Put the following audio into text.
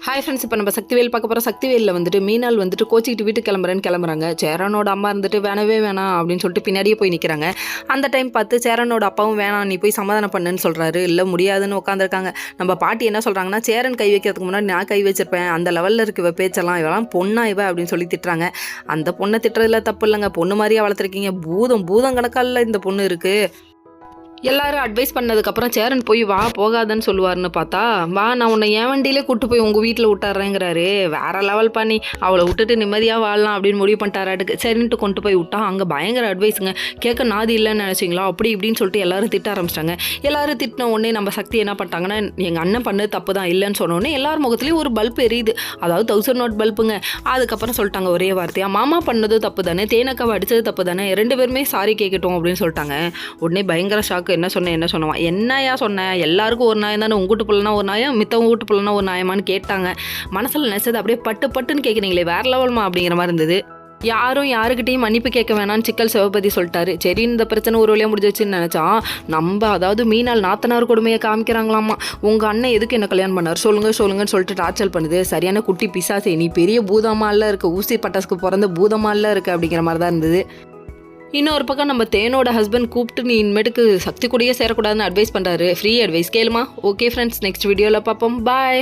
Hi friends, இப்போ நம்ம சக்திவேல் பார்க்க போகிறோம். சக்திவேலில் வந்துட்டு மீனால் வந்துட்டு கோச்சிக்கிட்டு வீட்டுக்கு கிளம்புறாங்க. சேரனோட அம்மா இருந்துட்டு வேணவே வேணாம் அப்படின்னு சொல்லிட்டு பின்னாடியே போய் நிற்கிறாங்க. அந்த டைம் பார்த்து சேரனோட அப்பாவும் வேணாம், நீ போய் சமாதானம் பண்ணுன்னு சொல்கிறாரு. இல்லை முடியாதுன்னு உட்காந்துருக்காங்க. நம்ம பாட்டி என்ன சொல்கிறாங்கன்னா, சேரன் கை வைக்கிறதுக்கு முன்னாடி நான் கை வச்சிருப்பேன், அந்த லெவலில் இருக்கு பேச்செல்லாம், இவெல்லாம் பொண்ணா இவ அப்படின்னு சொல்லி திட்டுறாங்க. அந்த பொண்ணை திட்டுறதுல தப்பு இல்லைங்க, பொண்ணு மாதிரியே வளர்த்துருக்கீங்க, பூதம் கணக்கால இந்த பொண்ணு இருக்குது. எல்லாரும் அட்வைஸ் பண்ணதுக்கப்புறம் சேரன் போய் வா போகாதன்னு சொல்லுவார்னு பார்த்தா, வா நான் உன்னை என் வண்டியிலே கூட்டு போய் உங்கள் வீட்டில் விட்டாடுறேங்கிறாரு. வேற லெவல் பண்ணி அவளை விட்டுட்டு நிம்மதியாக வாழலாம் அப்படின்னு முடிவு பண்ணிட்டாராட்டுக்கு. சரின்ட்டு கொண்டு போய் விட்டா அங்கே பயங்கர அட்வைஸுங்க. கேட்க நாதி இல்லைன்னு நினச்சிங்களா அப்படி இப்படின்னு சொல்லிட்டு எல்லாரும் திட்ட ஆரம்பிச்சிட்டாங்க. எல்லாரும் திட்டின உடனே நம்ம சக்தி என்ன பண்ணிட்டாங்கன்னா, எங்கள் அண்ணன் பண்ணது தப்பு தான் இல்லைன்னு சொன்னோடனே எல்லார் முகத்துலேயும் ஒரு பல்ப் எரியுது. அதாவது 1000 நோட் பல்புங்க. அதுக்கப்புறம் சொல்லிட்டாங்க ஒரே வார்த்தையாக, மாமா பண்ணது தப்பு தானே, தேனக்காவை அடித்தது தப்பு தானே, 2 பேருமே சாரி கேட்கட்டும் அப்படின்னு சொல்லிட்டாங்க. உடனே பயங்கர ஷாக். என்ன சொன்னேன் என்னையா சொன்னேன், எல்லாருக்கும் ஒரு நியாயம் தானே, உங்கூட்டு பிள்ளைனா ஒரு நியாயம், மித்தவங்க வீட்டு பிள்ளைனா ஒரு நியாயமானு கேட்டாங்க. மனசில் நினைச்சது அப்படியே பட்டுன்னு கேட்குறீங்களே, வேற லெவல்மா அப்படிங்கிற மாதிரி இருந்தது. யாரும் யாருக்கிட்டையும் மன்னிப்பு கேட்க வேணான்னு சிக்கல் சிவபதி சொல்லிட்டாரு. சரி இந்த பிரச்சனை ஒரு வழியாக முடிஞ்சிச்சுன்னு நினச்சா, அதாவது மீனால் நாத்தனார் கொடுமையை காமிக்கிறாங்களாமா. உங்கள் அண்ணன் எதுக்கு என்ன கல்யாணம் பண்ணார் சொல்லுங்கன்னு சொல்லிட்டு டார்ச்சல் பண்ணுது. சரியான குட்டி பிசாசே, நீ பெரிய பூதமால இருக்க, ஊசி பட்டாசுக்கு பிறந்த பூதமால இருக்க அப்படிங்கிற மாதிரி தான் இருந்தது. இன்னொரு பக்கம் நம்ம தேனோட ஹஸ்பண்ட் கூப்பிட்டு நீ இனிமேட்டுக்கு சக்தி கூடயே சேரக்கூடாதுன்னு அட்வைஸ் பண்ணுறாரு. ஃப்ரீ அட்வைஸ் கேளுமா. ஓகே ஃப்ரெண்ட்ஸ், நெக்ஸ்ட் வீடியோவில் பார்ப்போம். பாய்.